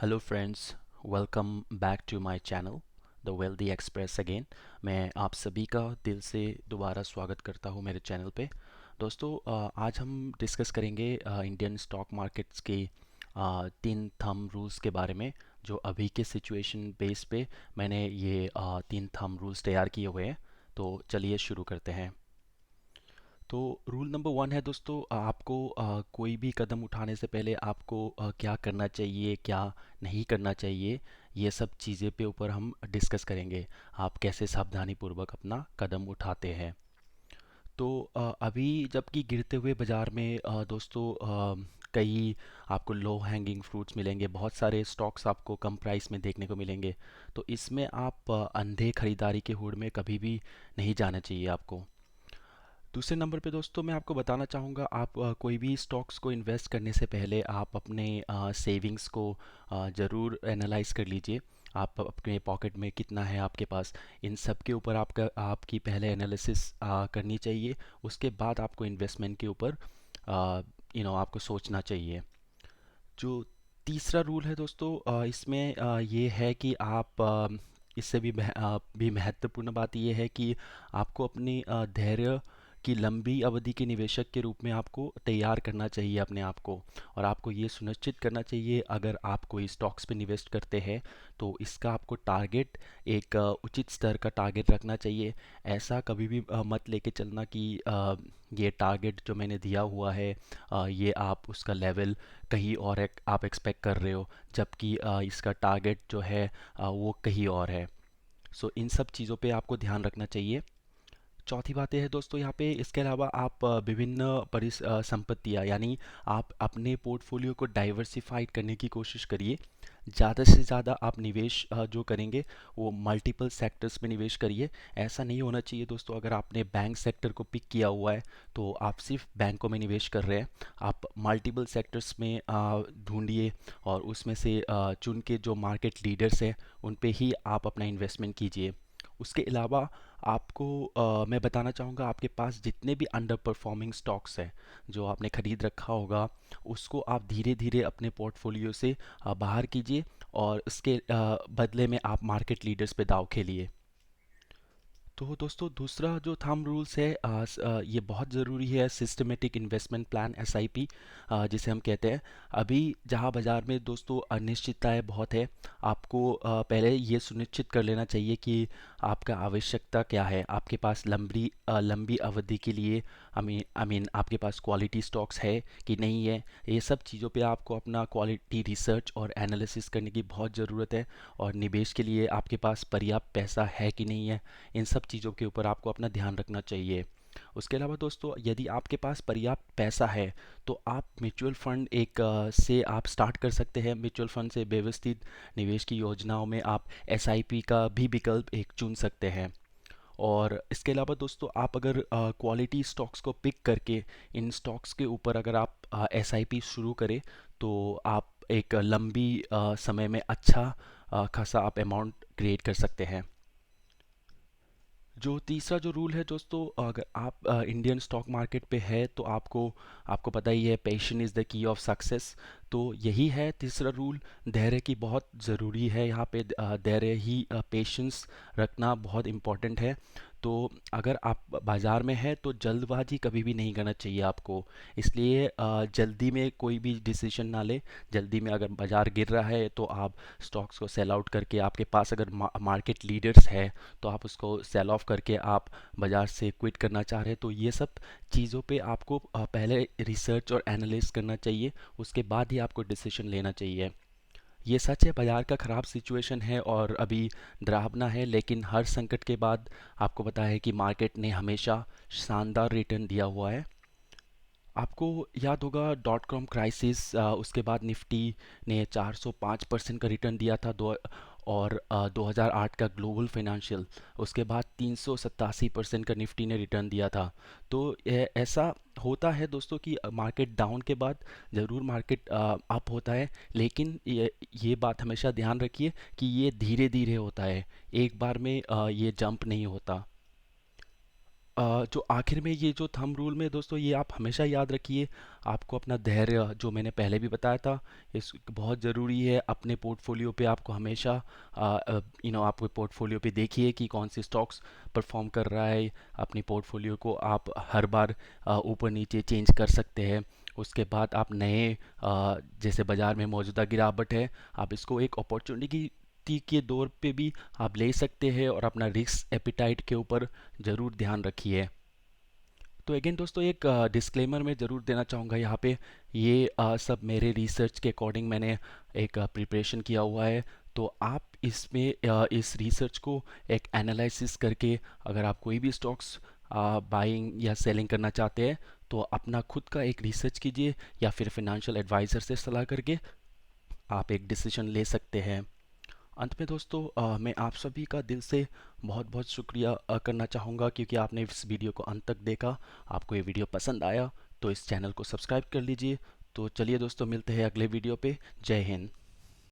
Hello friends, welcome back to my channel the wealthy express again. मैं आप सभी का दिल से दोबारा स्वागत करता हूं मेरे चैनल पे। दोस्तों, आज हम डिस्कस करेंगे इंडियन स्टॉक मार्केट्स के तीन थंब रूल्स के बारे में, जो अभी के सिचुएशन बेस पे मैंने ये तीन थंब रूल्स तैयार किए हुए हैं। तो चलिए शुरू करते हैं। तो रूल नंबर वन है दोस्तों, आपको कोई भी कदम उठाने से पहले आपको क्या करना चाहिए, क्या नहीं करना चाहिए, ये सब चीज़ें पे ऊपर हम डिस्कस करेंगे। आप कैसे सावधानीपूर्वक अपना कदम उठाते हैं। तो अभी जबकि गिरते हुए बाज़ार में दोस्तों, कई आपको लो हैंगिंग फ्रूट्स मिलेंगे, बहुत सारे स्टॉक्स आपको कम प्राइस में देखने को मिलेंगे। तो इसमें आप अंधे खरीदारी के होड़ में कभी भी नहीं जाना चाहिए आपको। दूसरे नंबर पे दोस्तों, मैं आपको बताना चाहूँगा, आप कोई भी स्टॉक्स को इन्वेस्ट करने से पहले आप अपने सेविंग्स को ज़रूर एनालाइज कर लीजिए। आप अपने पॉकेट में कितना है आपके पास, इन सब के ऊपर आपकी पहले एनालिसिस करनी चाहिए। उसके बाद आपको इन्वेस्टमेंट के ऊपर आपको सोचना चाहिए। जो तीसरा रूल है दोस्तों, इसमें ये है कि आप इससे भी महत्वपूर्ण बात ये है कि आपको अपनी धैर्य की लंबी अवधि के निवेशक के रूप में आपको तैयार करना चाहिए अपने आप को। और आपको ये सुनिश्चित करना चाहिए, अगर आप कोई स्टॉक्स पे निवेश करते हैं तो इसका आपको टारगेट एक उचित स्तर का टारगेट रखना चाहिए। ऐसा कभी भी मत लेके चलना कि ये टारगेट जो मैंने दिया हुआ है, ये आप उसका लेवल कहीं और एक आप एक्सपेक्ट कर रहे हो, जबकि इसका टारगेट जो है वो कहीं और है। सो इन सब चीज़ों पे आपको ध्यान रखना चाहिए। चौथी बात ये है दोस्तों, यहाँ पे इसके अलावा आप विभिन्न संपत्तियाँ, यानी आप अपने पोर्टफोलियो को डाइवर्सिफाइड करने की कोशिश करिए। ज़्यादा से ज़्यादा आप निवेश जो करेंगे वो मल्टीपल सेक्टर्स में निवेश करिए। ऐसा नहीं होना चाहिए दोस्तों, अगर आपने बैंक सेक्टर को पिक किया हुआ है तो आप सिर्फ बैंकों में निवेश कर रहे हैं। आप मल्टीपल सेक्टर्स में ढूंढिए और उसमें से चुन के जो मार्केट लीडर्स हैं उन पे ही आप अपना इन्वेस्टमेंट कीजिए। उसके अलावा आपको मैं बताना चाहूँगा, आपके पास जितने भी अंडर परफॉर्मिंग स्टॉक्स हैं जो आपने खरीद रखा होगा, उसको आप धीरे धीरे अपने पोर्टफोलियो से बाहर कीजिए और उसके बदले में आप मार्केट लीडर्स पे दाव खेलिए। तो दोस्तों, दूसरा जो थंब रूल्स है, ये बहुत ज़रूरी है, सिस्टमेटिक इन्वेस्टमेंट प्लान एसआईपी जिसे हम कहते हैं। अभी जहां बाज़ार में दोस्तों अनिश्चितताएं बहुत है, आपको पहले ये सुनिश्चित कर लेना चाहिए कि आपका आवश्यकता क्या है। आपके पास लंबी अवधि के लिए आई मीन आपके पास क्वालिटी स्टॉक्स है कि नहीं है। ये सब चीज़ों पे आपको अपना क्वालिटी रिसर्च और एनालिसिस करने की बहुत ज़रूरत है। और निवेश के लिए आपके पास पर्याप्त पैसा है कि नहीं है, इन सब चीज़ों के ऊपर आपको अपना ध्यान रखना चाहिए। उसके अलावा दोस्तों, यदि आपके पास पर्याप्त पैसा है तो आप म्यूचुअल फंड से आप स्टार्ट कर सकते हैं। म्यूचुअल फंड से व्यवस्थित निवेश की योजनाओं में आप एसआईपी का भी विकल्प एक चुन सकते हैं। और इसके अलावा दोस्तों, आप अगर क्वालिटी स्टॉक्स को पिक करके इन स्टॉक्स के ऊपर अगर आप एसआईपी शुरू करें तो आप एक लंबी समय में अच्छा खासा आप अमाउंट क्रिएट कर सकते हैं। जो तीसरा जो रूल है दोस्तों, अगर आप इंडियन स्टॉक मार्केट पे है तो आपको आपको पता ही है, patience is the key of success. तो यही है तीसरा रूल। धैर्य की बहुत ज़रूरी है यहाँ पे, धैर्य ही पेशेंस रखना बहुत इम्पोर्टेंट है। तो अगर आप बाज़ार में है तो जल्दबाजी कभी भी नहीं करना चाहिए आपको। इसलिए जल्दी में कोई भी डिसीजन ना ले। जल्दी में अगर बाज़ार गिर रहा है तो आप स्टॉक्स को सेल आउट करके, आपके पास अगर मार्केट लीडर्स है तो आप उसको सेल ऑफ करके आप बाज़ार से क्विट करना चाह रहे हैं। तो ये सब चीज़ों पे आपको पहले रिसर्च और एनालिसिस करना चाहिए, उसके बाद ही आपको डिसीजन लेना चाहिए। ये सच है, बाज़ार का ख़राब सिचुएशन है और अभी डरावना है, लेकिन हर संकट के बाद आपको पता है कि मार्केट ने हमेशा शानदार रिटर्न दिया हुआ है। आपको याद होगा डॉट कॉम क्राइसिस, उसके बाद निफ्टी ने 405% का रिटर्न दिया था। 2008 का ग्लोबल फाइनेंशियल, उसके बाद 387% का निफ्टी ने रिटर्न दिया था। तो ऐसा होता है दोस्तों कि मार्केट डाउन के बाद ज़रूर मार्केट अप होता है, लेकिन ये बात हमेशा ध्यान रखिए कि ये धीरे धीरे होता है, एक बार में ये जंप नहीं होता। जो आखिर में ये जो थंब रूल में दोस्तों, ये आप हमेशा याद रखिए, आपको अपना धैर्य, जो मैंने पहले भी बताया था, इस बहुत ज़रूरी है। अपने पोर्टफोलियो पे आपको हमेशा आपके पोर्टफोलियो पे देखिए कि कौन सी स्टॉक्स परफॉर्म कर रहा है। अपनी पोर्टफोलियो को आप हर बार ऊपर नीचे चेंज कर सकते हैं। उसके बाद आप नए जैसे बाज़ार में मौजूदा गिरावट है, आप इसको एक अपॉर्चुनिटी के दौर पे भी आप ले सकते हैं, और अपना रिस्क एपिटाइट के ऊपर ज़रूर ध्यान रखिए। तो अगेन दोस्तों, एक डिस्क्लेमर मैं ज़रूर देना चाहूँगा यहाँ पे, ये सब मेरे रिसर्च के अकॉर्डिंग मैंने एक प्रिपरेशन किया हुआ है। तो आप इसमें इस रिसर्च को एक एनालिसिस करके, अगर आप कोई भी स्टॉक्स बाइंग या सेलिंग करना चाहते हैं, तो अपना खुद का एक रिसर्च कीजिए, या फिर फाइनेंशियल एडवाइज़र से सलाह करके आप एक डिसीजन ले सकते हैं। अंत में दोस्तों, मैं आप सभी का दिल से बहुत बहुत शुक्रिया करना चाहूँगा, क्योंकि आपने इस वीडियो को अंत तक देखा। आपको ये वीडियो पसंद आया तो इस चैनल को सब्सक्राइब कर लीजिए। तो चलिए दोस्तों, मिलते हैं अगले वीडियो पे। जय हिंद।